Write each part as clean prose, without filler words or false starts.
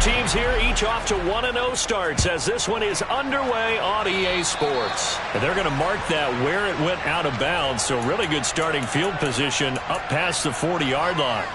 teams here, each off to 1-0 starts as this one is underway on EA Sports. And they're going to mark that where it went out of bounds, so really good starting field position up past the 40-yard line.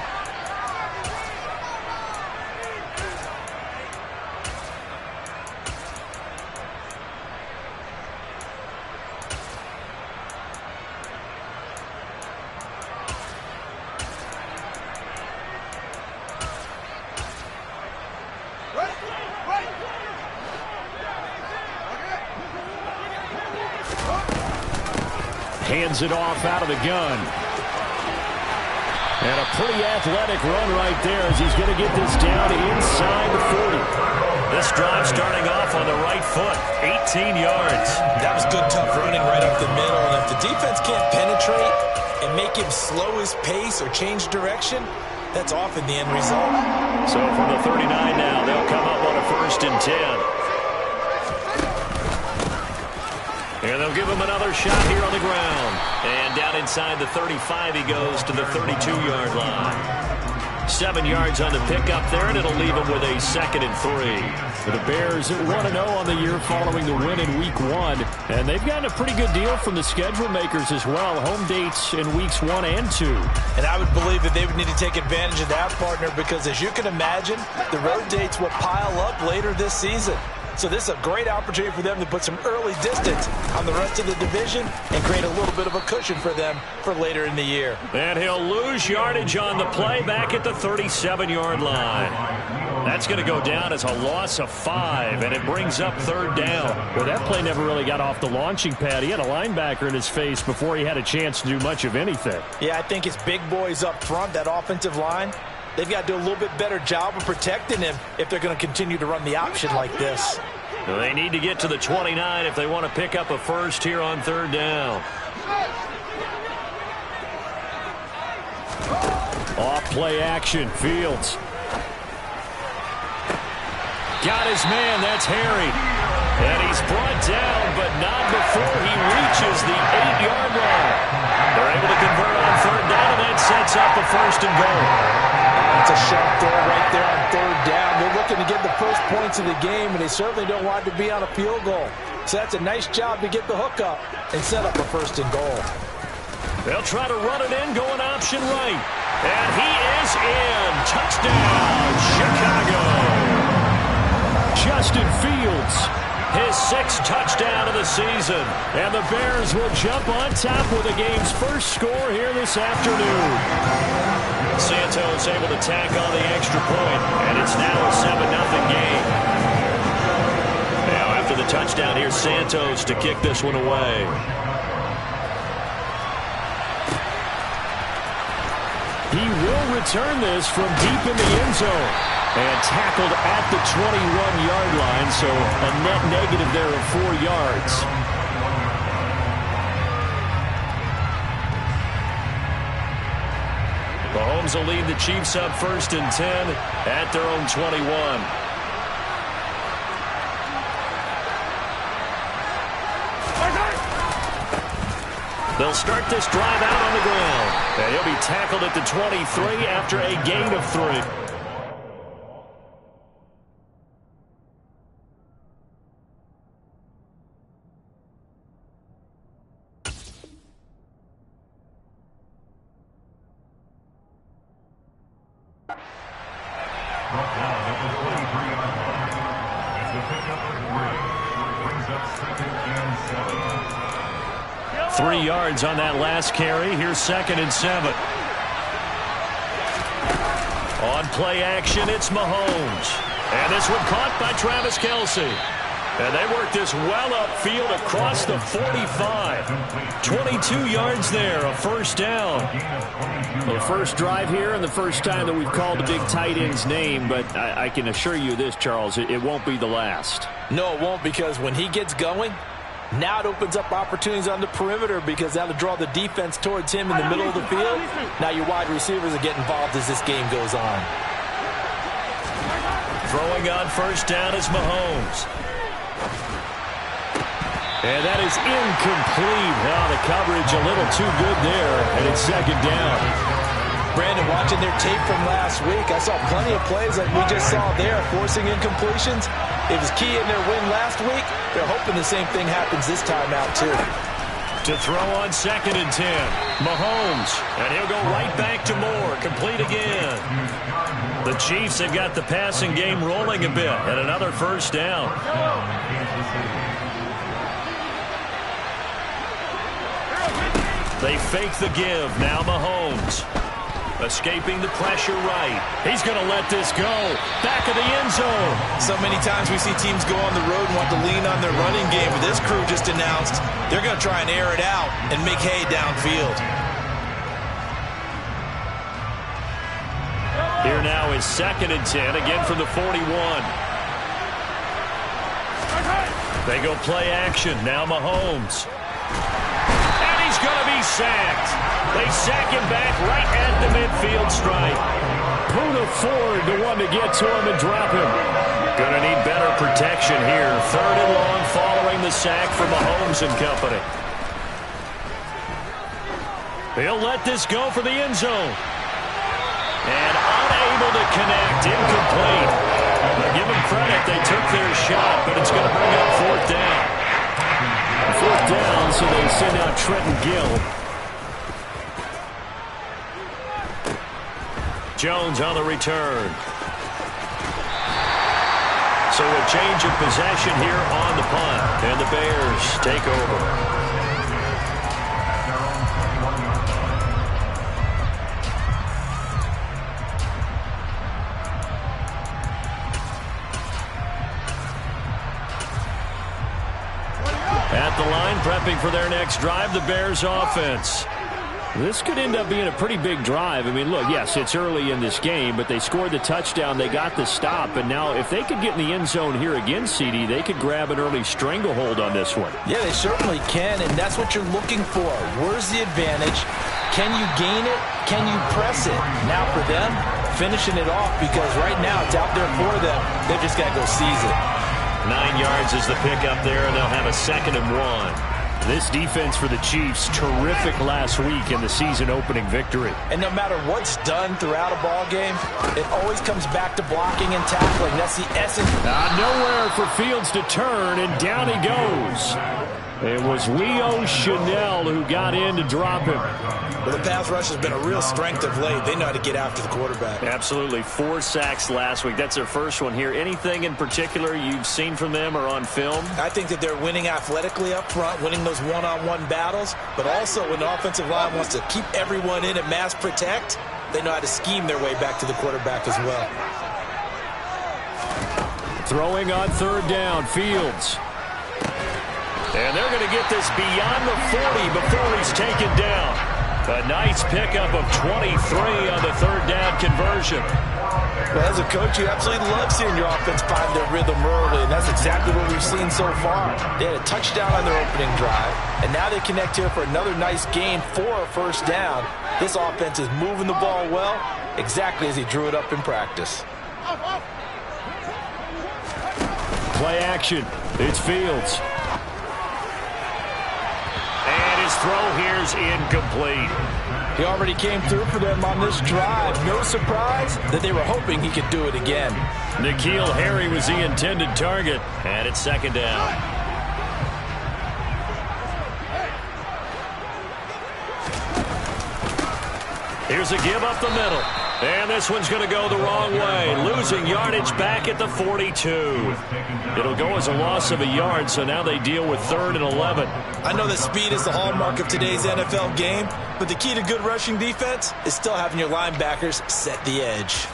Hands it off out of the gun. And a pretty athletic run right there as he's going to get this down inside the 40. This drive starting off on the right foot, 18 yards. That was good, tough running right up the middle. And if the defense can't penetrate and make him slow his pace or change direction, that's often the end result. So from the 39 now, they'll come up on a 1st and 10. And they'll give him another shot here on the ground. And down inside the 35 he goes to the 32-yard line. 7 yards on the pickup there, and it'll leave him with a 2nd and 3. The Bears 1-0 on the year following the win in Week 1. And they've gotten a pretty good deal from the schedule makers as well. Home dates in Weeks 1 and 2. And I would believe that they would need to take advantage of that, partner, because as you can imagine, the road dates will pile up later this season. So this is a great opportunity for them to put some early distance on the rest of the division and create a little bit of a cushion for them for later in the year. And he'll lose yardage on the play back at the 37-yard line. That's going to go down as a loss of 5, and it brings up 3rd down. Well, that play never really got off the launching pad. He had a linebacker in his face before he had a chance to do much of anything. Yeah, I think it's big boys up front, that offensive line. They've got to do a little bit better job of protecting him if they're going to continue to run the option like this. They need to get to the 29 if they want to pick up a first here on 3rd down. Off play action, Fields. Got his man, that's Harry. And he's brought down, but not before he reaches the 8-yard line. They're able to convert on 3rd down, and that sets up a 1st and goal. That's a sharp throw right there on 3rd down. They're looking to get the first points of the game, and they certainly don't want to be on a field goal. So that's a nice job to get the hook up and set up a 1st and goal. They'll try to run it in, going option right. And he is in. Touchdown, Chicago. Justin Fields. His 6th touchdown of the season. And the Bears will jump on top with the game's first score here this afternoon. Santos able to tack on the extra point, and it's now a 7-0 game. Now after the touchdown, here's Santos to kick this one away. He will return this from deep in the end zone. And tackled at the 21-yard line, so a net negative there of 4 yards. Mahomes will lead the Chiefs up 1st and 10 at their own 21. They'll start this drive out on the ground. And he'll be tackled at the 23 after a gain of 3. On that last carry. Here's 2nd and 7. On play action, it's Mahomes. And this one caught by Travis Kelce. And they work this well upfield across the 45. 22 yards there, a 1st down. The first drive here and the first time that we've called a big tight end's name, but I can assure you this, Charles, it won't be the last. No, it won't, because when he gets going, now it opens up opportunities on the perimeter because that'll draw the defense towards him in the middle of the field. Now your wide receivers will get involved as this game goes on. Throwing on 1st down is Mahomes. And that is incomplete. Now the coverage a little too good there, and it's 2nd down. Brandon, watching their tape from last week, I saw plenty of plays like we just saw there, forcing incompletions. It was key in their win last week. They're hoping the same thing happens this time out, too. To throw on 2nd and 10. Mahomes. And he'll go right back to Moore. Complete again. The Chiefs have got the passing game rolling a bit. And another first down. They fake the give. Now Mahomes. Escaping the pressure right. He's going to let this go. Back of the end zone. So many times we see teams go on the road and want to lean on their running game. But this crew just announced they're going to try and air it out and make hay downfield. Here now is 2nd and 10. Again from the 41. They go play action. Now Mahomes. And he's going to be sacked. They sack him back right at the midfield stripe. Poona Ford, the one to get to him and drop him. Going to need better protection here. 3rd and long following the sack from Mahomes and company. He'll let this go for the end zone. And unable to connect. Incomplete. Now give them credit. They took their shot, but it's going to bring up 4th down. 4th down, so they send out Trenton Gill. Jones on the return. So a change of possession here on the punt. And the Bears take over. At the line, prepping for their next drive, the Bears offense. This could end up being a pretty big drive. I mean, look, yes, it's early in this game, but they scored the touchdown, they got the stop, and now if they could get in the end zone here again, CD, they could grab an early stranglehold on this one. Yeah, they certainly can, and that's what you're looking for. Where's the advantage? Can you gain it? Can you press it? Now for them, finishing it off, because right now it's out there for them. They've just got to go seize it. 9 yards is the pickup there, and they'll have a 2nd and 1. This defense for the Chiefs, terrific last week in the season-opening victory. And no matter what's done throughout a ball game, it always comes back to blocking and tackling. That's the essence. Nowhere for Fields to turn, and down he goes. It was Leo Chanel who got in to drop him. Well, the pass rush has been a real strength of late. They know how to get after the quarterback. Absolutely. 4 sacks last week. That's their first one here. Anything in particular you've seen from them or on film? I think that they're winning athletically up front, winning those one-on-one battles, but also when the offensive line wants to keep everyone in and mass protect, they know how to scheme their way back to the quarterback as well. Throwing on 3rd down, Fields. And they're going to get this beyond the 40 before he's taken down. A nice pickup of 23 on the 3rd down conversion. Well, as a coach, you absolutely love seeing your offense find their rhythm early, and that's exactly what we've seen so far. They had a touchdown on their opening drive, and now they connect here for another nice gain for a 1st down. This offense is moving the ball well, exactly as he drew it up in practice. Play action. It's Fields. And his throw here's incomplete. He already came through for them on this drive. No surprise that they were hoping he could do it again. N'Keal Harry was the intended target. And it's 2nd down. Here's a give up the middle. And this one's going to go the wrong way. Losing yardage back at the 42. It'll go as a loss of a yard, so now they deal with 3rd and 11. I know that speed is the hallmark of today's NFL game, but the key to good rushing defense is still having your linebackers set the edge.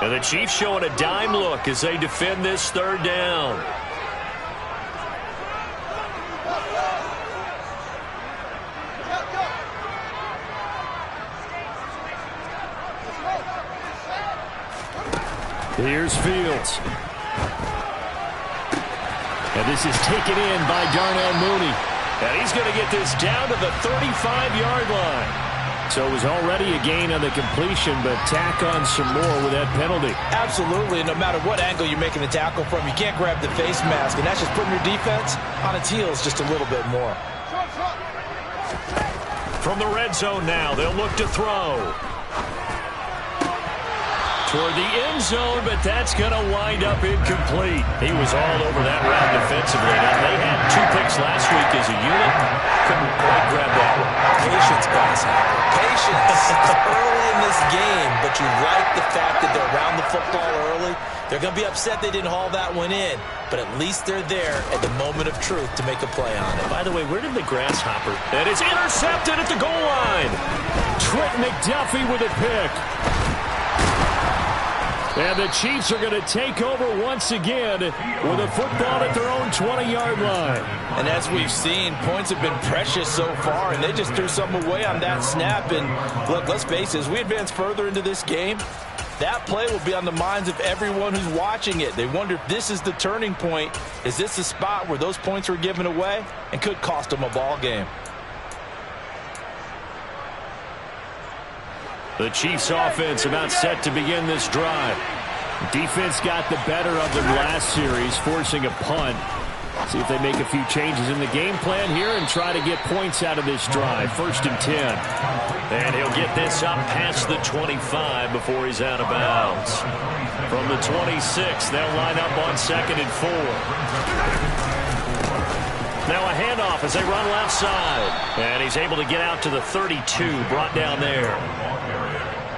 And the Chiefs showing a dime look as they defend this 3rd down. Here's Fields. And this is taken in by Darnell Mooney. And he's going to get this down to the 35-yard line. So it was already a gain on the completion, but tack on some more with that penalty. Absolutely. No matter what angle you're making the tackle from, you can't grab the face mask, and that's just putting your defense on its heels just a little bit more. From the red zone now, they'll look to throw. Toward the end zone, but that's going to wind up incomplete. He was all over that route defensively. Now, they had 2 picks last week as a unit. Couldn't quite grab that one. Patience, Grasshopper. Patience. Early in this game, but you like the fact that they're around the football early. They're going to be upset they didn't haul that one in, but at least they're there at the moment of truth to make a play on it. By the way, where did the Grasshopper? And it's intercepted at the goal line. Trent McDuffie with a pick. And the Chiefs are going to take over once again with a football at their own 20-yard line. And as we've seen, points have been precious so far, and they just threw something away on that snap. And look, let's face it, as we advance further into this game, that play will be on the minds of everyone who's watching it. They wonder if this is the turning point. Is this the spot where those points were given away and could cost them a ball game? The Chiefs offense about set to begin this drive. Defense got the better of them last series, forcing a punt. See if they make a few changes in the game plan here and try to get points out of this drive. 1st and 10. And he'll get this up past the 25 before he's out of bounds. From the 26, they'll line up on 2nd and 4. Now a handoff as they run left side. And he's able to get out to the 32, brought down there.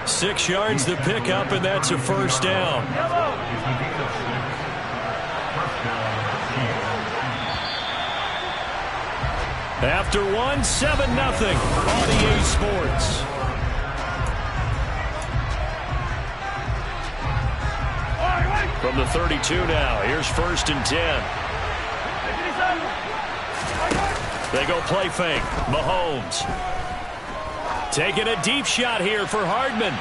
6 yards to pick up, and that's a 1st down. After 1, 7-0 on EA Sports. From the 32 now, here's 1st and 10. They go play fake. Mahomes. Taking a deep shot here for Hardman.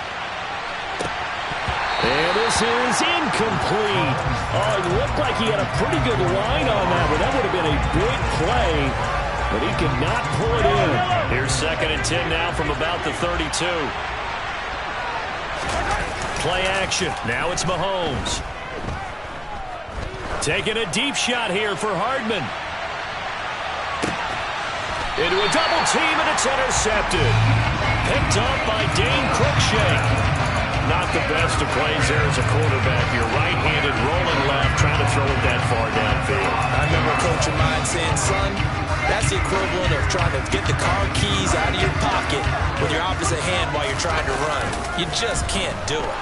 And this is incomplete. Oh, it looked like he had a pretty good line on that, but that would have been a big play. But he could not pull it in. Here's 2nd and 10 now from about the 32. Play action. Now it's Mahomes. Taking a deep shot here for Hardman. Into a double team, and it's intercepted. Picked up by Dane Cruikshank. Not the best of plays there as a quarterback. You're right-handed, rolling left, trying to throw it that far downfield. I remember a coach of mine saying, son, that's the equivalent of trying to get the car keys out of your pocket with your opposite hand while you're trying to run. You just can't do it.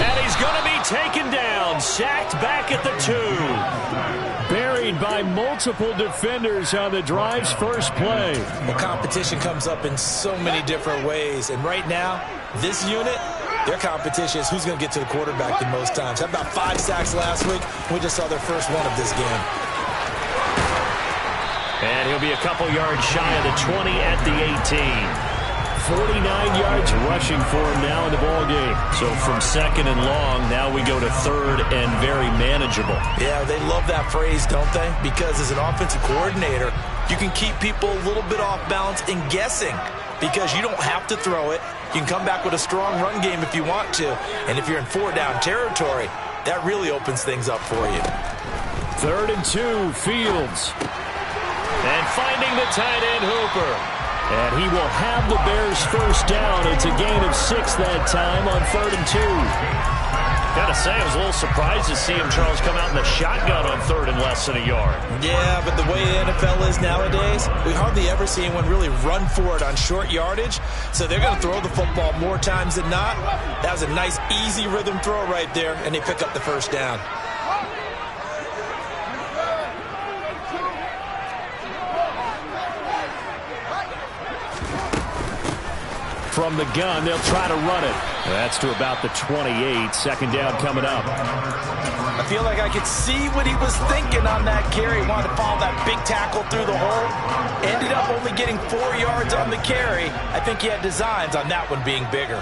And he's going to be taken down, sacked back at the 2. Buried by multiple defenders on the drive's first play. Well, competition comes up in so many different ways. And right now, this unit, their competition is who's going to get to the quarterback the most times. How about 5 sacks last week? We just saw their first one of this game. And he'll be a couple yards shy of the 20 at the 18. 49 yards rushing for him now in the ball game. So from 2nd and long, now we go to 3rd and very manageable. Yeah, they love that phrase, don't they? Because as an offensive coordinator, you can keep people a little bit off balance and guessing because you don't have to throw it. You can come back with a strong run game if you want to. And if you're in 4-down territory, that really opens things up for you. 3rd and 2, Fields. And finding the tight end, Hooper. And he will have the Bears' first down. It's a gain of 6 that time on 3rd and 2. Gotta say, I was a little surprised to see him, Charles, come out in the shotgun on 3rd and less than a yard. Yeah, but the way the NFL is nowadays, we hardly ever see anyone really run for it on short yardage. So they're going to throw the football more times than not. That was a nice, easy rhythm throw right there, and they pick up the first down. From the gun, they'll try to run it. That's to about the 28. 2nd down coming up. I feel like I could see what he was thinking on that carry. He wanted to follow that big tackle through the hole. Ended up only getting 4 yards on the carry. I think he had designs on that one being bigger.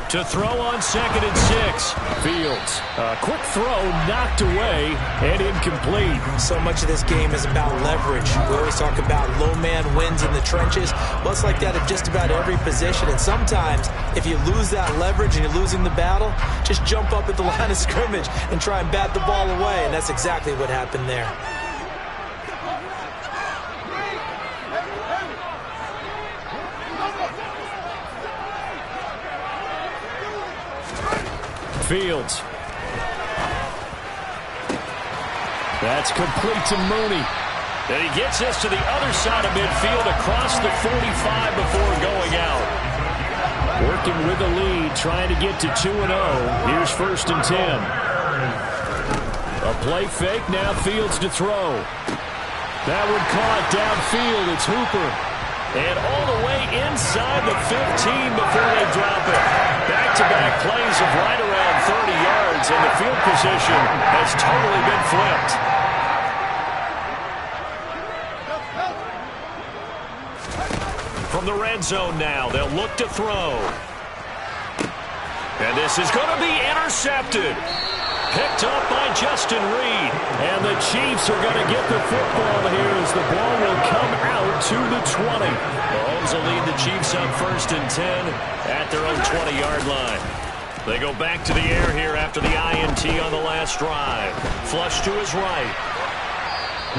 to throw on 2nd and 6. Fields, quick throw, knocked away, and incomplete. So much of this game is about leverage. We always talk about low man wins in the trenches. Well, it's like that at just about every position. And sometimes, if you lose that leverage and you're losing the battle, just jump up at the line of scrimmage and try and bat the ball away. And that's exactly what happened there. Fields. That's complete to Mooney. And he gets this to the other side of midfield across the 45 before going out. Working with the lead, trying to get to 2-0. Here's 1st and 10. A play fake, now Fields to throw. That one caught downfield. It's Hooper. And all the way inside the 15 before they drop it. Back-to-back plays of right around 30 yards, and the field position has totally been flipped. From the red zone now, they'll look to throw. And this is going to be intercepted. Picked up by Justin Reed. And the Chiefs are going to get the football here as the ball will come out to the 20. Mahomes will lead the Chiefs up 1st and 10 at their own 20-yard line. They go back to the air here after the INT on the last drive. Flush to his right.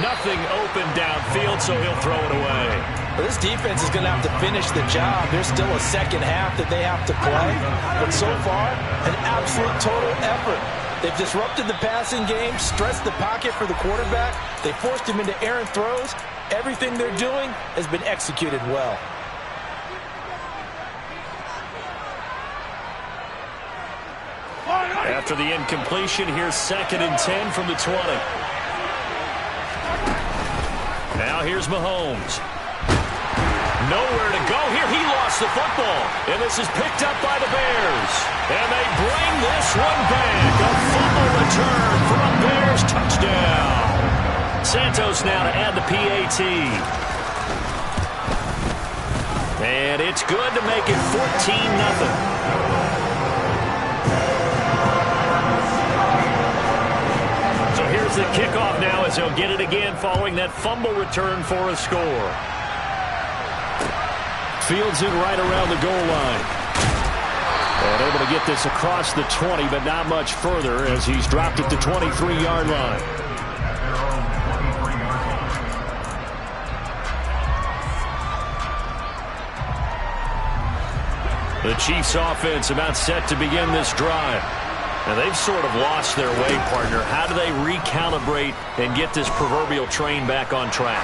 Nothing open downfield, so he'll throw it away. Well, this defense is going to have to finish the job. There's still a second half that they have to play. But so far, an absolute total effort. They've disrupted the passing game, stressed the pocket for the quarterback. They forced him into errant throws. Everything they're doing has been executed well. After the incompletion, here's 2nd and 10 from the 20. Now here's Mahomes. Nowhere to go here. He lost the football. And this is picked up by the Bears. And they bring this one back. A fumble return for a Bears touchdown. Santos now to add the PAT. And it's good to make it 14-0. So here's the kickoff now as they'll get it again following that fumble return for a score. Fields in right around the goal line. And able to get this across the 20, but not much further as he's dropped at the 23-yard line. The Chiefs offense about set to begin this drive. Now they've sort of lost their way, partner. How do they recalibrate and get this proverbial train back on track?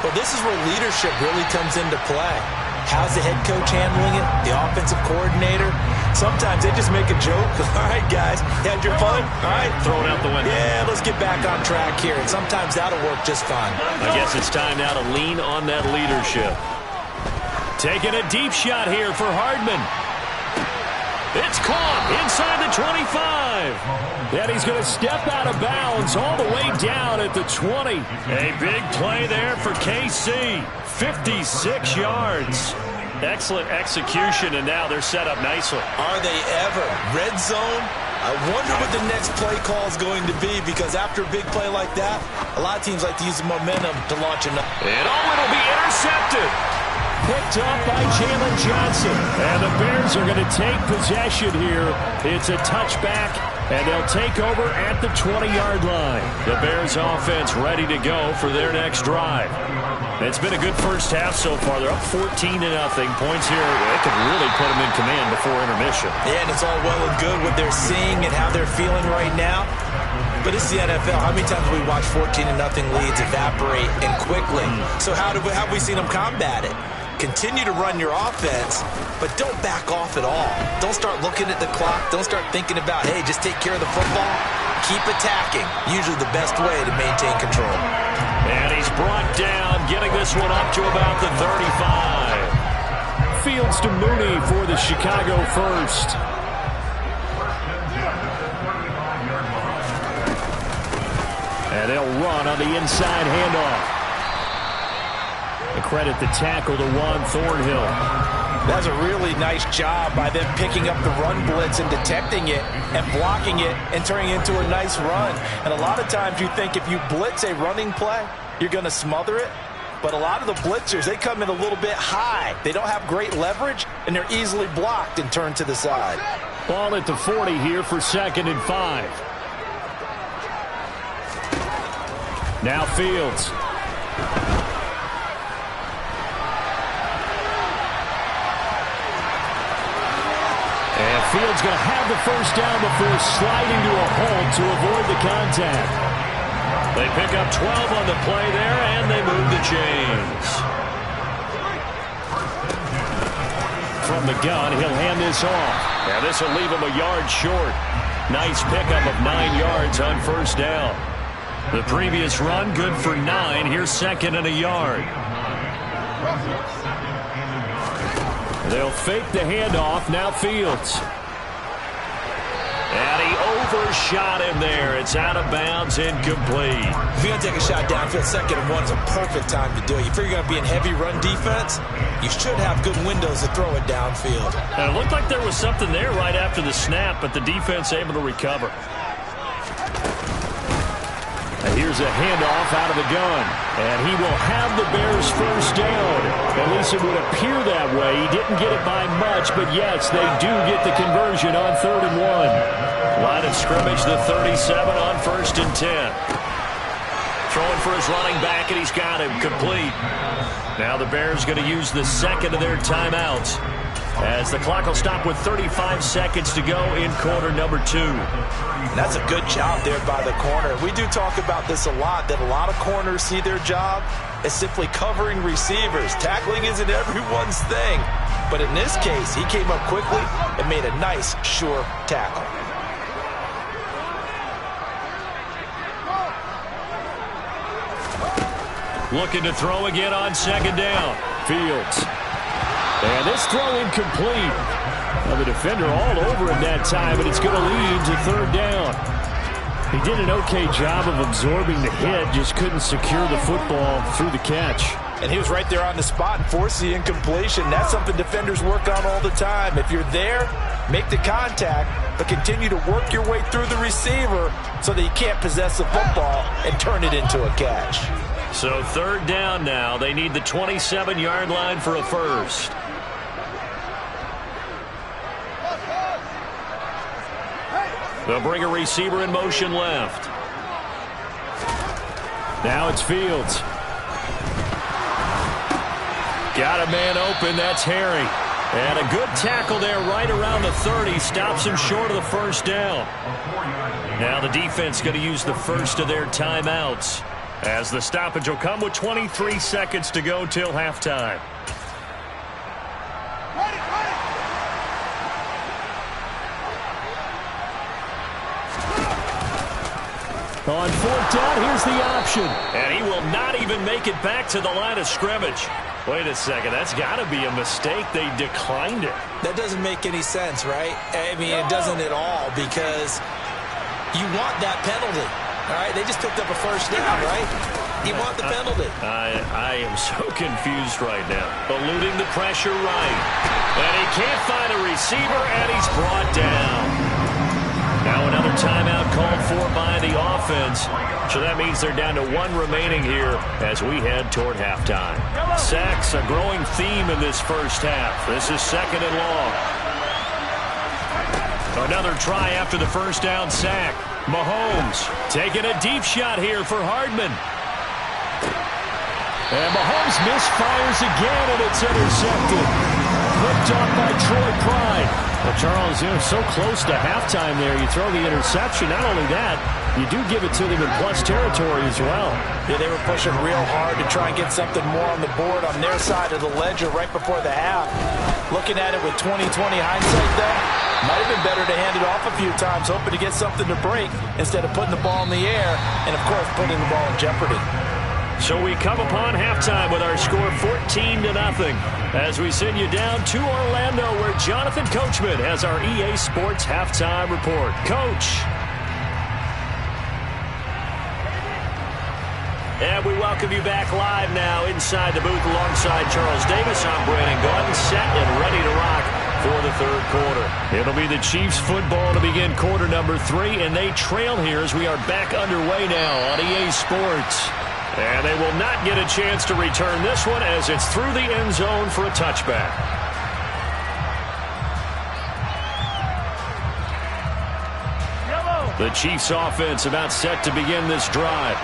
Well, this is where leadership really comes into play. How's the head coach handling it? The offensive coordinator? Sometimes they just make a joke. All right, guys, you had your fun? All right. Throw it out the window. Yeah, let's get back on track here. And sometimes that'll work just fine. I guess it's time now to lean on that leadership. Taking a deep shot here for Hardman. It's caught inside the 25. And he's going to step out of bounds all the way down at the 20. A big play there for KC. 56 yards. Excellent execution, and now they're set up nicely. Are they ever? Red zone? I wonder what the next play call is going to be, because after a big play like that, a lot of teams like to use the momentum to launch another. And it'll be intercepted. Picked up by Jalen Johnson. And the Bears are going to take possession here. It's a touchback, and they'll take over at the 20-yard line. The Bears offense ready to go for their next drive. It's been a good first half so far. They're up 14-0. Points here, it could really put them in command before intermission. Yeah, and it's all well and good what they're seeing and how they're feeling right now. But it's the NFL. How many times have we watched 14-0 leads evaporate and quickly? So how have we seen them combat it? Continue to run your offense, but don't back off at all. Don't start looking at the clock. Don't start thinking about, hey, just take care of the football. Keep attacking. Usually the best way to maintain control. And he's brought down, getting this one up to about the 35. Fields to Mooney for the Chicago first. And they'll run on the inside handoff. A credit the tackle to Juan Thornhill. That's a really nice job by them picking up the run blitz and detecting it and blocking it and turning it into a nice run. And a lot of times you think if you blitz a running play, you're going to smother it. But a lot of the blitzers, they come in a little bit high. They don't have great leverage, and they're easily blocked and turned to the side. Ball at the 40 here for 2nd and 5. Now Fields. And Fields going to have the first down before sliding to a halt to avoid the contact. They pick up 12 on the play there, and they move the chains. From the gun, he'll hand this off. Now this will leave him a yard short. Nice pickup of 9 yards on first down. The previous run, good for 9. Here's 2nd and a yard. They'll fake the handoff. Now Fields. And he overshot him there. It's out of bounds, incomplete. If you're going to take a shot downfield, 2nd and 1 is a perfect time to do it. You figure you're going to be in heavy run defense, you should have good windows to throw it downfield. And it looked like there was something there right after the snap, but the defense able to recover. And here's a handoff out of the gun. And he will have the Bears first down. At least it would appear that way. He didn't get it by much, but yes, they do get the conversion on 3rd and 1. Line of scrimmage, the 37 on 1st and 10. Throwing for his running back, and he's got him complete. Now the Bears going to use the 2nd of their timeouts, as the clock will stop with 35 seconds to go in quarter number 2. And that's a good job there by the corner. We do talk about this a lot, that a lot of corners see their job as simply covering receivers. Tackling isn't everyone's thing. But in this case, he came up quickly and made a nice, sure tackle. Looking to throw again on 2nd down. Fields. And this throw incomplete. Well, the defender all over him that time, but it's going to lead to 3rd down. He did an okay job of absorbing the hit, just couldn't secure the football through the catch. And he was right there on the spot and forced the incompletion. That's something defenders work on all the time. If you're there, make the contact, but continue to work your way through the receiver so that you can't possess the football and turn it into a catch. So 3rd down now. They need the 27-yard line for a first. They'll bring a receiver in motion left. Now it's Fields. Got a man open. That's Harry. And a good tackle there right around the 30. Stops him short of the first down. Now the defense going to use the first of their timeouts, as the stoppage will come with 23 seconds to go till halftime. On 4th down, here's the option. And he will not even make it back to the line of scrimmage. Wait a second, that's got to be a mistake. They declined it. That doesn't make any sense, right? I mean, it doesn't at all, because you want that penalty. All right, they just picked up a first down, right? You want the penalty. I am so confused right now. Eluding the pressure right. And he can't find a receiver, and he's brought down. Now another timeout called for by the offense. So that means they're down to 1 remaining here as we head toward halftime. Sacks, a growing theme in this first half. This is 2nd and long. Another try after the first down sack. Mahomes taking a deep shot here for Hardman. And Mahomes misfires again, and it's intercepted. Picked off by Troy Pride. Well, Charles, so close to halftime there. You throw the interception. Not only that, you do give it to them in plus territory as well. Yeah, they were pushing real hard to try and get something more on the board on their side of the ledger right before the half. Looking at it with 20/20 hindsight, though, might have been better to hand it off a few times, hoping to get something to break instead of putting the ball in the air and, of course, putting the ball in jeopardy. So we come upon halftime with our score 14-0 as we send you down to Orlando, where Jonathan Coachman has our EA Sports halftime report. Coach. And we welcome you back live now inside the booth alongside Charles Davis. I'm Brandon Gaudin, set and ready for the third quarter. It'll be the Chiefs football to begin quarter number 3, and they trail here as we are back underway now on EA Sports. And they will not get a chance to return this one as it's through the end zone for a touchback. The Chiefs offense about set to begin this drive.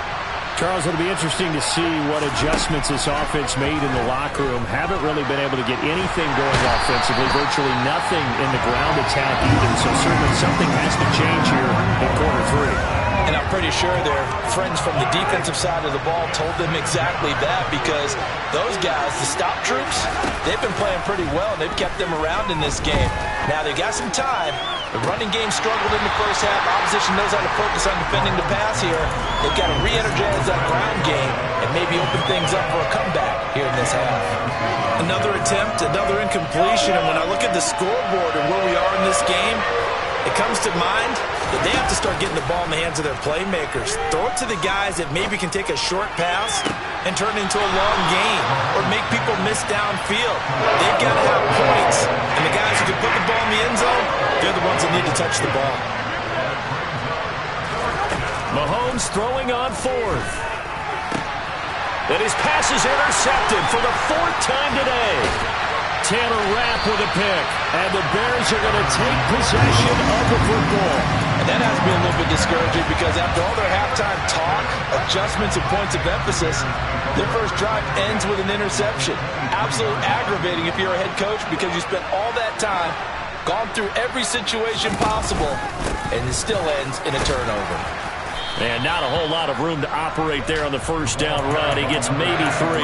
Charles, it'll be interesting to see what adjustments this offense made in the locker room. Haven't really been able to get anything going offensively, virtually nothing in the ground attack either. So certainly something has to change here in quarter 3. And I'm pretty sure their friends from the defensive side of the ball told them exactly that, because those guys, the stop troops, they've been playing pretty well, and they've kept them around in this game. Now, they've got some time. The running game struggled in the first half. Opposition knows how to focus on defending the pass here. They've got to re-energize that ground game and maybe open things up for a comeback here in this half. Another attempt, another incompletion, and when I look at the scoreboard and where we are in this game, it comes to mind that they have to start getting the ball in the hands of their playmakers. Throw it to the guys that maybe can take a short pass and turn it into a long game or make people miss downfield. They've got to have points, and the guys who can put the ball in the end zone, they're the ones that need to touch the ball. Mahomes throwing on 4th. And his pass is intercepted for the 4th time today. Taylor Rapp with a pick, and the Bears are going to take possession of the football. And that has to be a little bit discouraging, because after all their halftime talk, adjustments, and points of emphasis, their first drive ends with an interception. Absolutely aggravating if you're a head coach, because you spent all that time, gone through every situation possible, and it still ends in a turnover. And not a whole lot of room to operate there on the first down run. He gets maybe 3.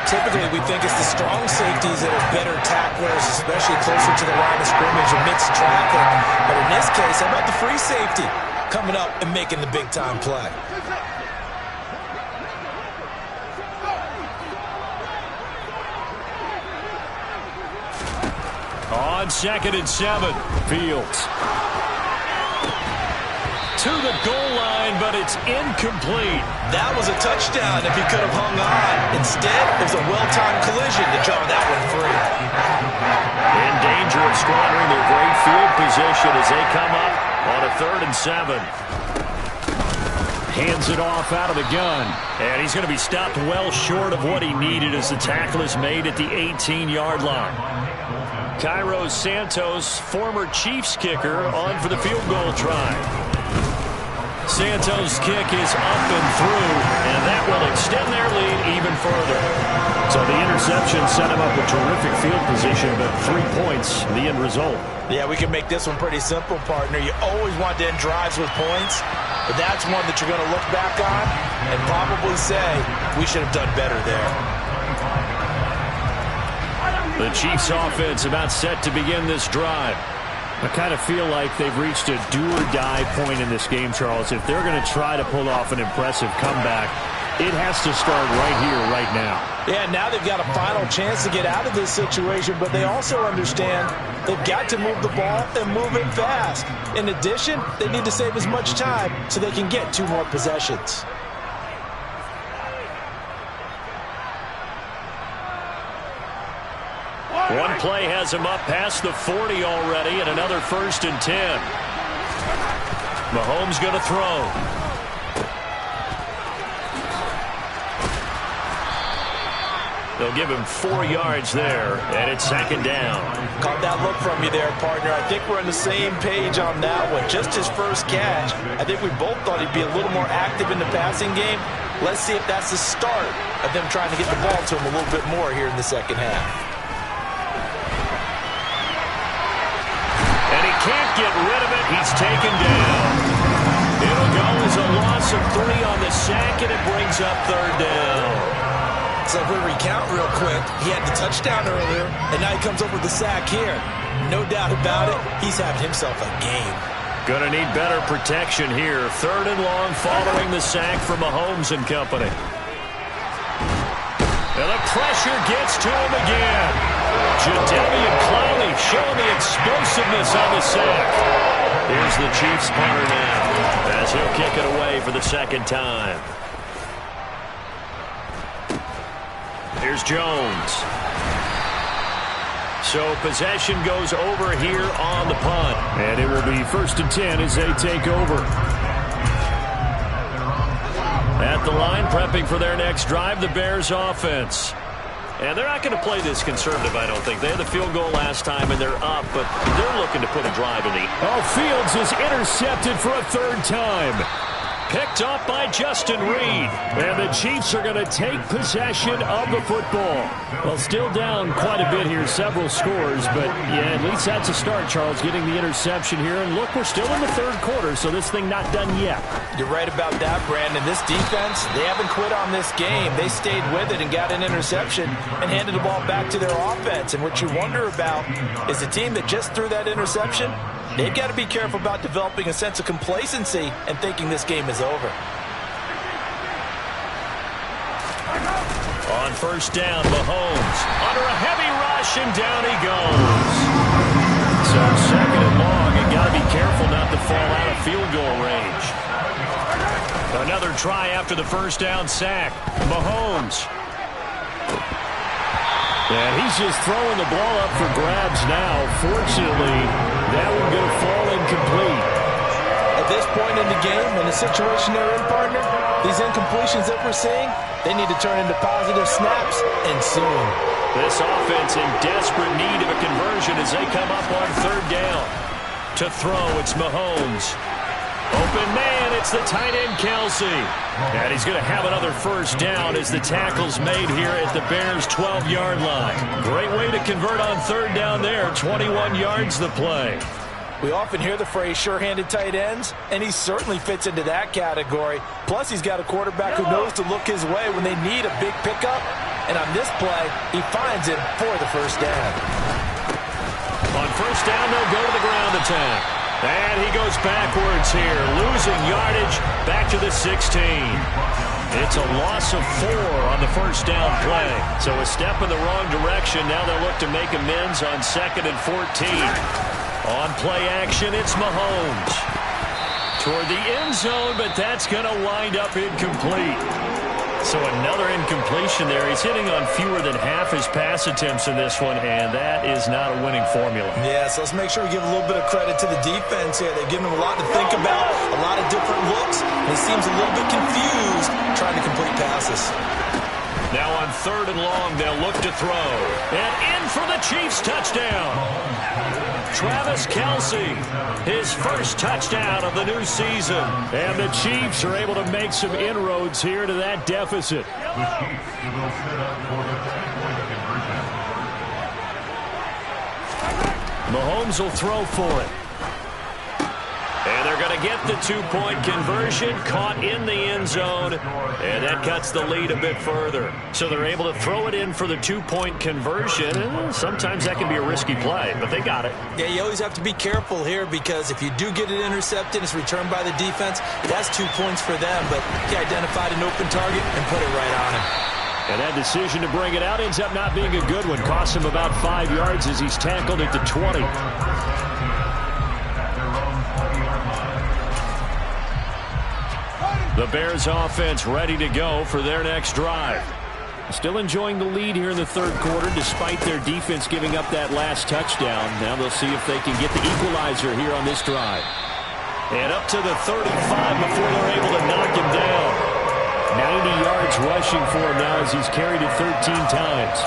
Typically, we think it's the strong safeties that are better tacklers, especially closer to the line of scrimmage or mixed traffic. But in this case, how about the free safety coming up and making the big-time play? On 2nd and 7, Fields. To the goal line, but it's incomplete. That was a touchdown if he could have hung on. Instead, it was a well-timed collision to draw that one free. In danger of squandering their great field position as they come up on a 3rd and 7. Hands it off out of the gun. And he's going to be stopped well short of what he needed as the tackle is made at the 18-yard line. Cairo Santos, former Chiefs kicker, on for the field goal try. Santos' kick is up and through, and that will extend their lead even further. So the interception set him up with terrific field position, but 3 points, the end result. Yeah, we can make this one pretty simple, partner. You always want to end drives with points, but that's one that you're going to look back on and probably say, we should have done better there. The Chiefs offense about set to begin this drive. I kind of feel like they've reached a do-or-die point in this game, Charles. If they're going to try to pull off an impressive comeback, it has to start right here, right now. Yeah, now they've got a final chance to get out of this situation, but they also understand they've got to move the ball and move it fast. In addition, they need to save as much time so they can get 2 more possessions. One play has him up past the 40 already, and another 1st and 10. Mahomes going to throw. They'll give him 4 yards there, and it's 2nd down. Caught that look from you there, partner. I think we're on the same page on that one. Just his first catch. I think we both thought he'd be a little more active in the passing game. Let's see if that's the start of them trying to get the ball to him a little bit more here in the second half. Can't get rid of it. He's taken down. It'll go as a loss of 3 on the sack, and it brings up 3rd down. So if we recount real quick, he had the touchdown earlier, and now he comes over with the sack here. No doubt about it, he's having himself a game. Gonna need better protection here. 3rd and long following the sack from Mahomes and company. And the pressure gets to him again. Jadeveon Clowney showing the explosiveness on the sack. Here's the Chiefs punter now as he'll kick it away for the 2nd time. Here's Jones. So possession goes over here on the punt. And it will be 1st and 10 as they take over. At the line, prepping for their next drive, the Bears offense. And they're not going to play this conservative, I don't think. They had the field goal last time, and they're up, but they're looking to put a drive in the... Oh, Fields is intercepted for a 3rd time. Picked off by Justin Reed. And the Chiefs are going to take possession of the football. Well, still down quite a bit here, several scores, but yeah, at least that's a start, Charles, getting the interception here. And look, we're still in the 3rd quarter, so this thing not done yet. You're right about that, Brandon. This defense, they haven't quit on this game. They stayed with it and got an interception and handed the ball back to their offense. And what you wonder about is the team that just threw that interception, they've got to be careful about developing a sense of complacency and thinking this game is over. On 1st down, Mahomes under a heavy rush, and down he goes. So 2nd and long, and got to be careful not to fall out of field goal range. Another try after the 1st down sack. Mahomes. And he's just throwing the ball up for grabs now. Fortunately, that one going to fall incomplete. At this point in the game, in the situation they're in, partner, these incompletions that we're seeing, they need to turn into positive snaps, and soon. This offense in desperate need of a conversion as they come up on 3rd down. To throw, it's Mahomes. Open man, it's the tight end, Kelsey. And he's going to have another 1st down as the tackle's made here at the Bears' 12-yard line. Great way to convert on 3rd down there. 21 yards the play. We often hear the phrase sure-handed tight ends, and he certainly fits into that category. Plus, he's got a quarterback who knows to look his way when they need a big pickup. And on this play, he finds him for the 1st down. On 1st down, they'll go to the ground attack. And he goes backwards here, losing yardage back to the 16. It's a loss of 4 on the 1st down play. So a step in the wrong direction. Now they'll look to make amends on 2nd and 14. On play action, it's Mahomes. Toward the end zone, but that's going to wind up incomplete. So another incompletion there. He's hitting on fewer than half his pass attempts in this one, and that is not a winning formula. Yeah, so let's make sure we give a little bit of credit to the defense here. They've given him a lot to think about, a lot of different looks, and he seems a little bit confused trying to complete passes. Now on 3rd and long, they'll look to throw. And in for the Chiefs touchdown. Travis Kelce, his 1st touchdown of the new season. And the Chiefs are able to make some inroads here to that deficit. Mahomes will throw for it. And they're going to get the 2-point conversion, caught in the end zone, and that cuts the lead a bit further. So they're able to throw it in for the 2-point conversion, and sometimes that can be a risky play, but they got it. Yeah, you always have to be careful here because if you do get it intercepted, it's returned by the defense, that's 2 points for them, but he identified an open target and put it right on him. And that decision to bring it out ends up not being a good one. Costs him about 5 yards as he's tackled at the 20. The Bears offense ready to go for their next drive. Still enjoying the lead here in the 3rd quarter despite their defense giving up that last touchdown. Now they'll see if they can get the equalizer here on this drive. And up to the 35 before they're able to knock him down. 90 yards rushing for him now as he's carried it 13 times.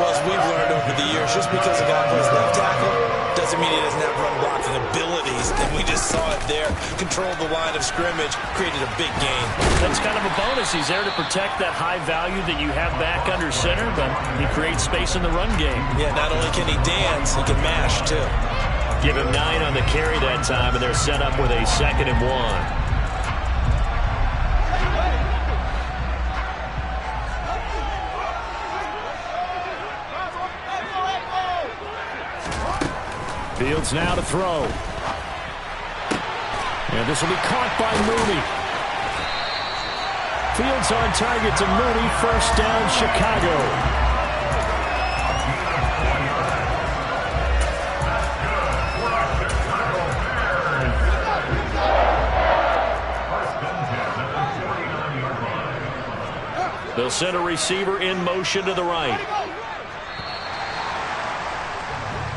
Well, as we've learned over the years, just because a guy plays left tackle doesn't mean he doesn't have run blocking abilities. And we just saw it there. Controlled the line of scrimmage, created a big gain. That's kind of a bonus. He's there to protect that high value that you have back under center, but he creates space in the run game. Yeah, not only can he dance, he can mash too. Give him 9 on the carry that time, and they're set up with a 2nd and 1. Fields now to throw. And this will be caught by Mooney. Fields on target to Mooney. 1st down, Chicago. They'll send a receiver in motion to the right.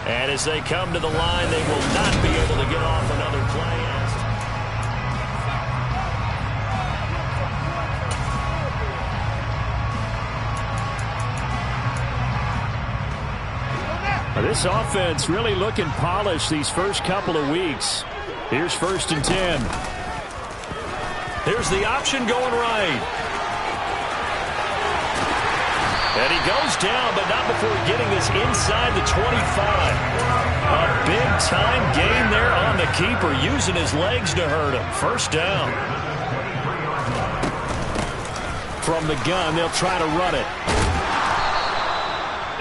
And as they come to the line, they will not be able to get off another play. This offense really looking polished these first couple of weeks. Here's 1st and 10. Here's the option going right. And he goes down, but not before getting this inside the 25. A big-time gain there on the keeper, using his legs to hurt him. 1st down. From the gun, they'll try to run it.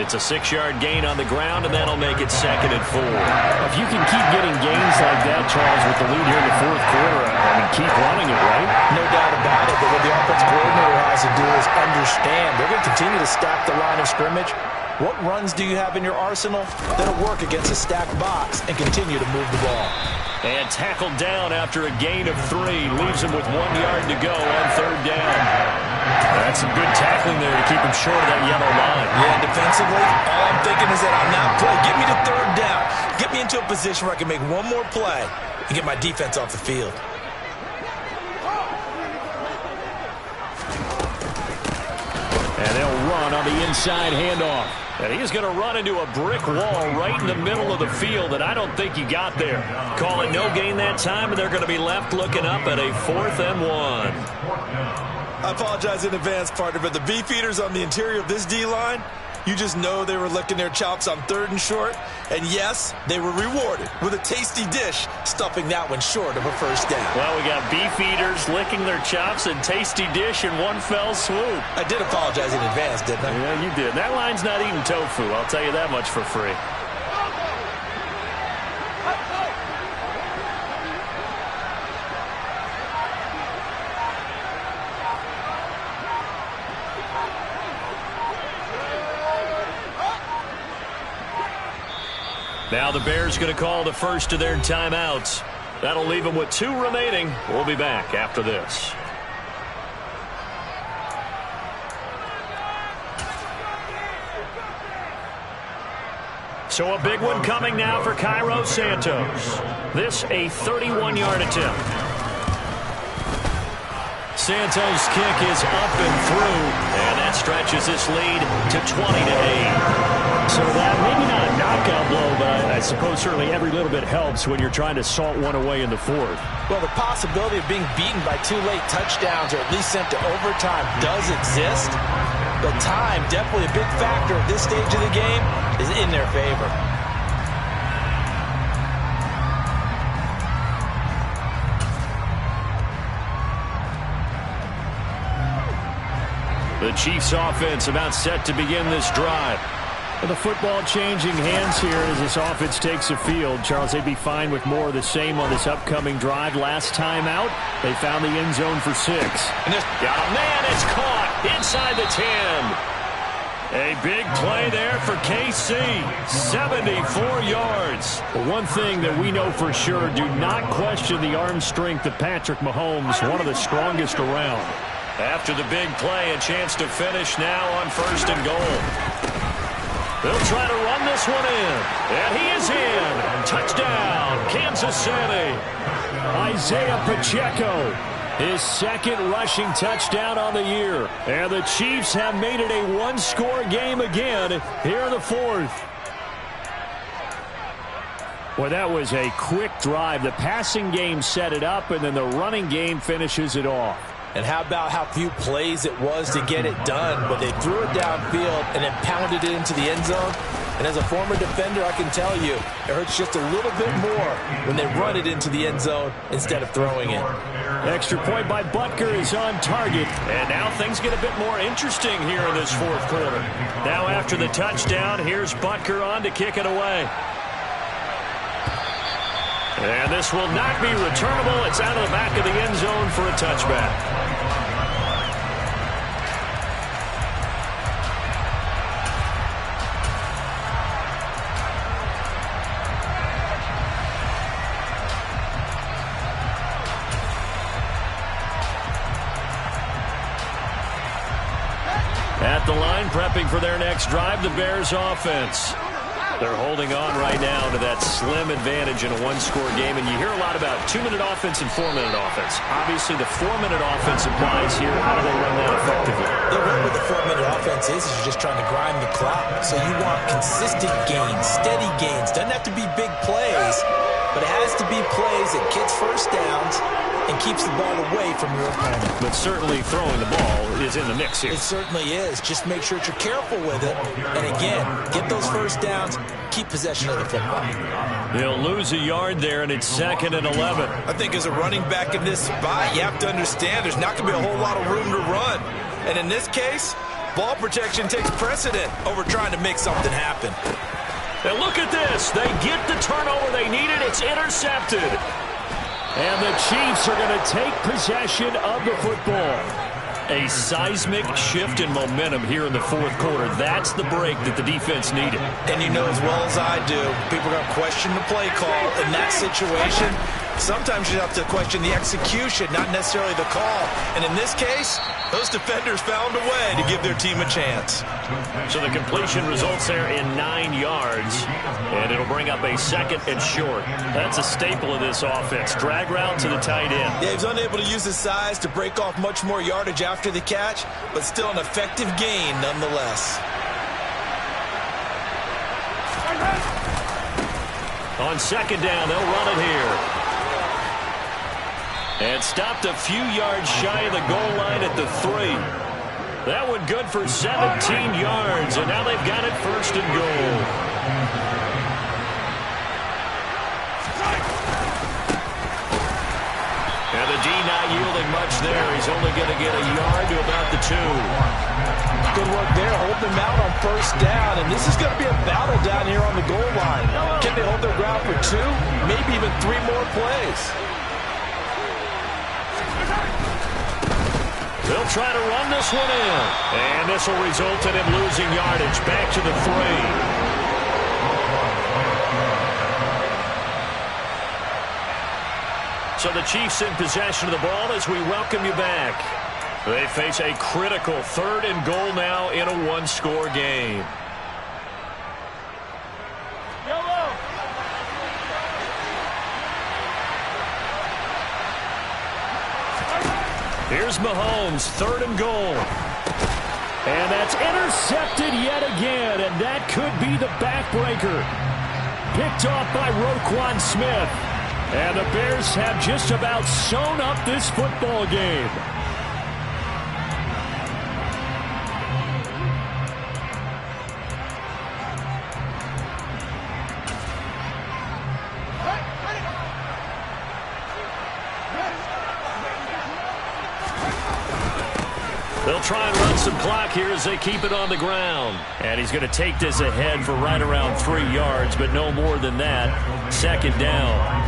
It's a 6-yard gain on the ground, and that'll make it 2nd and 4. If you can keep getting gains like that, Charles, with the lead here in the 4th quarter, I mean, keep running it, right? No doubt about it. But what the offensive coordinator has to do is understand they're going to continue to stack the line of scrimmage. What runs do you have in your arsenal that'll work against a stacked box and continue to move the ball? And tackled down after a gain of 3. Leaves him with 1 yard to go on 3rd down. That's some good tackling there to keep him short of that yellow line. Yeah, defensively, all I'm thinking is that on that play, get me to 3rd down. Get me into a position where I can make one more play and get my defense off the field. And they'll run on the inside handoff. And he's going to run into a brick wall right in the middle of the field that I don't think he got there. Call it no gain that time, and they're going to be left looking up at a 4th and 1. I apologize in advance, partner, but the beefeaters on the interior of this D-line, you just know they were licking their chops on 3rd and short. And yes, they were rewarded with a tasty dish, stuffing that one short of a 1st down. Well, we got beefeaters licking their chops and tasty dish in one fell swoop. I did apologize in advance, didn't I? Yeah, you did. That line's not eating tofu, I'll tell you that much for free. Now the Bears going to call the first of their timeouts. That'll leave them with 2 remaining. We'll be back after this. So a big one coming now for Cairo Santos. This a 31-yard attempt. Santos' kick is up and through, and that stretches this lead to 20-8. So that maybe not a knockout blow, but I suppose certainly every little bit helps when you're trying to salt one away in the 4th. Well, the possibility of being beaten by 2 late touchdowns or at least sent to overtime does exist. But time, definitely a big factor at this stage of the game, is in their favor. The Chiefs offense about set to begin this drive. Well, the football changing hands here as this offense takes the field. Charles, they'd be fine with more of the same on this upcoming drive. Last time out, they found the end zone for 6. And got a man, it's caught inside the 10. A big play there for KC, 74 yards. Well, one thing that we know for sure, do not question the arm strength of Patrick Mahomes, one of the strongest around. After the big play, a chance to finish now on 1st and goal. They'll try to run this one in. And he is in. Touchdown, Kansas City. Isaiah Pacheco, his 2nd rushing touchdown on the year. And the Chiefs have made it a 1-score game again here in the 4th. Well, that was a quick drive. The passing game set it up, and then the running game finishes it off. And how about how few plays it was to get it done, but they threw it downfield and then pounded it into the end zone. And as a former defender, I can tell you, it hurts just a little bit more when they run it into the end zone instead of throwing it. Extra point by Butker is on target. And now things get a bit more interesting here in this 4th quarter. Now after the touchdown, here's Butker on to kick it away. And this will not be returnable. It's out of the back of the end zone for a touchback. At the line, prepping for their next drive, the Bears offense. They're holding on right now to that slim advantage in a one-score game, and you hear a lot about 2-minute offense and 4-minute offense. Obviously, the 4-minute offense applies here. How do they run that effectively? The run with the 4-minute offense is you're just trying to grind the clock. So you want consistent gains, steady gains. Doesn't have to be big plays, but it has to be plays that gets first downs and keeps the ball away from your opponent. But certainly throwing the ball is in the mix here. It certainly is. Just make sure that you're careful with it. And again, get those first downs, keep possession of the football. They'll lose a yard there, and it's 2nd and 11. I think as a running back in this spot, you have to understand there's not going to be a whole lot of room to run. And in this case, ball protection takes precedent over trying to make something happen. And look at this. They get the turnover they needed. It's intercepted. And the Chiefs are going to take possession of the football. A seismic shift in momentum here in the fourth quarter. That's the break that the defense needed. And you know as well as I do, people are going to question the play call in that situation. Sometimes you have to question the execution, not necessarily the call. And in this case, those defenders found a way to give their team a chance. So the completion results there in 9 yards, and it'll bring up a 2nd and short. That's a staple of this offense. Drag route to the tight end. Yeah, he's unable to use his size to break off much more yardage after the catch, but still an effective gain nonetheless. On 2nd down, they'll run it here. And stopped a few yards shy of the goal line at the 3. That one good for 17 yards, and now they've got it 1st and goal. And the D not yielding much there. He's only going to get a yard to about the 2. Good work there, hold them out on 1st down, and this is going to be a battle down here on the goal line. Can they hold their ground for 2, maybe even 3 more plays? They'll try to run this one in. And this will result in him losing yardage back to the 3. So the Chiefs in possession of the ball as we welcome you back. They face a critical 3rd and goal now in a one-score game. Here's Mahomes, 3rd and goal. And that's intercepted yet again, and that could be the backbreaker. Picked off by Roquan Smith. And the Bears have just about sewn up this football game. They'll try and run some clock here as they keep it on the ground. And he's going to take this ahead for right around 3 yards, but no more than that. 2nd down.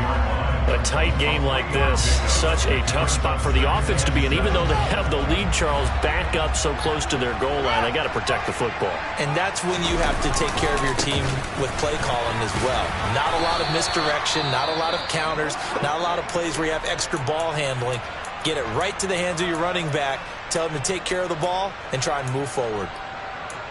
A tight game like this, such a tough spot for the offense to be in. Even though they have the lead, Charles, back up so close to their goal line, they got to protect the football. And that's when you have to take care of your team with play calling as well. Not a lot of misdirection, not a lot of counters, not a lot of plays where you have extra ball handling. Get it right to the hands of your running back. Tell him to take care of the ball and try and move forward.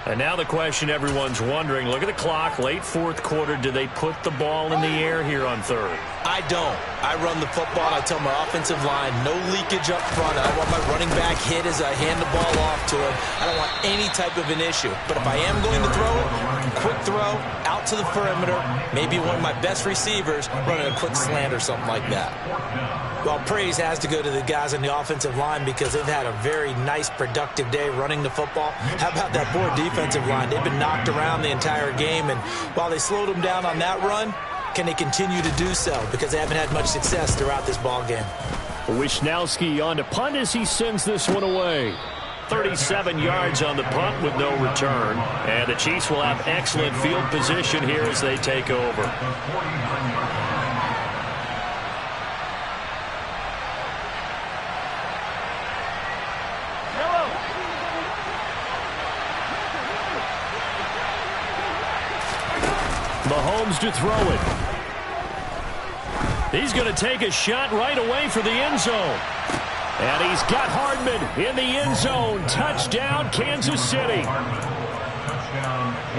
And now the question everyone's wondering, look at the clock, late 4th quarter, do they put the ball in the air here on 3rd? I don't. I run the football. I tell my offensive line, no leakage up front. I don't want my running back hit as I hand the ball off to him. I don't want any type of an issue. But if I am going to throw it, quick throw, out to the perimeter, maybe one of my best receivers running a quick slant or something like that. Well, praise has to go to the guys on the offensive line because they've had a very nice, productive day running the football. How about that poor defensive line? They've been knocked around the entire game, and while they slowed them down on that run, can they continue to do so? Because they haven't had much success throughout this ball game. Wisnowski on to punt as he sends this one away. 37 yards on the punt with no return. And the Chiefs will have excellent field position here as they take over. Mahomes to throw it. He's going to take a shot right away for the end zone. And he's got Hardman in the end zone. Touchdown, Kansas City.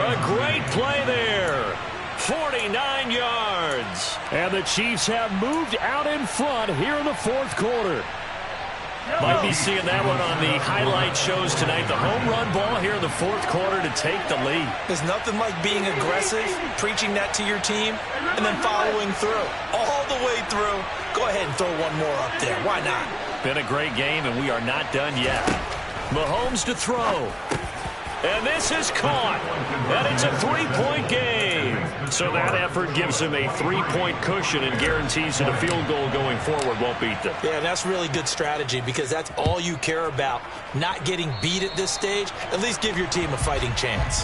A great play there. 9 yards. And the Chiefs have moved out in front here in the fourth quarter. Might be seeing that one on the highlight shows tonight. The home run ball here in the fourth quarter to take the lead. There's nothing like being aggressive, preaching that to your team, and then following through. All the way through. Go ahead and throw one more up there. Why not? Been a great game, and we are not done yet. Mahomes to throw. And this is caught. And it's a 3-point game. So that effort gives him a 3-point cushion and guarantees that a field goal going forward won't beat them. Yeah, and that's really good strategy because that's all you care about. Not getting beat at this stage. At least give your team a fighting chance.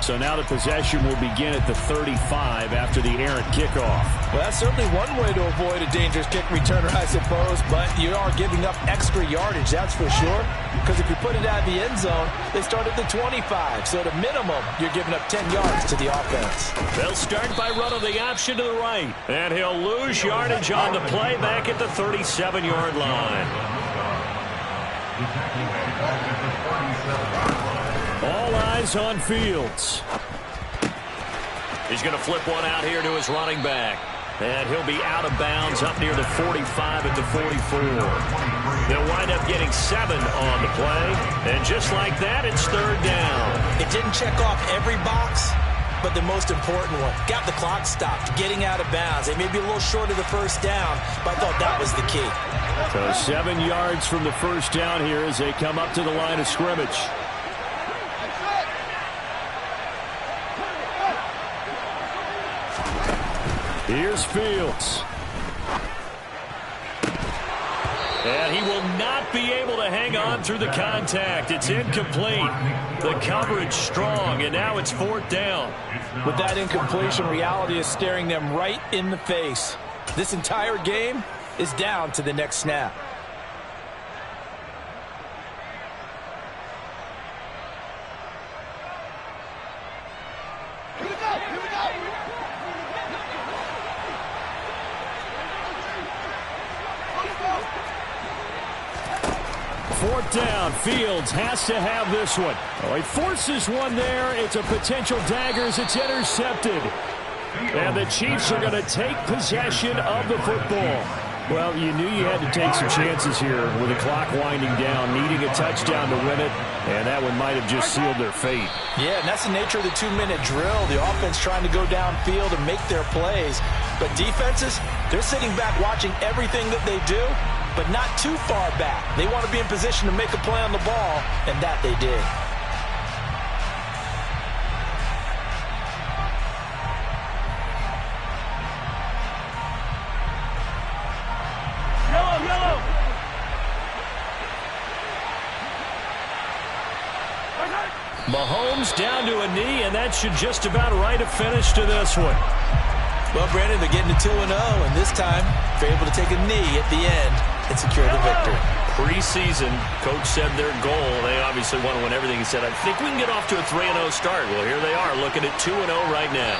So now the possession will begin at the 35 after the errant kickoff. Well, that's certainly one way to avoid a dangerous kick returner, I suppose, but you are giving up extra yardage, that's for sure, because if you put it out of the end zone, they start at the 25, so at a minimum, you're giving up 10 yards to the offense. They'll start by running the option to the right, and he'll lose yardage on the play back at the 37-yard line. All eyes on Fields. He's going to flip one out here to his running back. And he'll be out of bounds up near the 45 at the 44. They'll wind up getting 7 on the play. And just like that, it's third down. It didn't check off every box, but the most important one. Got the clock stopped, getting out of bounds. They may be a little short of the first down, but I thought that was the key. So 7 yards from the first down here as they come up to the line of scrimmage. Here's Fields. And he will not be able to hang on through the contact. It's incomplete. The coverage strong, and now it's fourth down. With that incompletion, reality is staring them right in the face. This entire game is down to the next snap. Fourth down. Fields has to have this one. Oh, he forces one there. It's a potential dagger as it's intercepted. And the Chiefs are going to take possession of the football. Well, you knew you had to take some chances here with the clock winding down, needing a touchdown to win it, and that one might have just sealed their fate. Yeah, and that's the nature of the 2-minute drill. The offense trying to go downfield and make their plays. But defenses, they're sitting back watching everything that they do, but not too far back. They want to be in position to make a play on the ball, and that they did. Mahomes down to a knee, and that should just about write a finish to this one. Well, Brandon, they're getting to 2-0, and this time they're able to take a knee at the end and secure the victory. Preseason, coach said their goal, they obviously want to win everything. He said, I think we can get off to a 3-0 start. Well, here they are looking at 2-0 right now.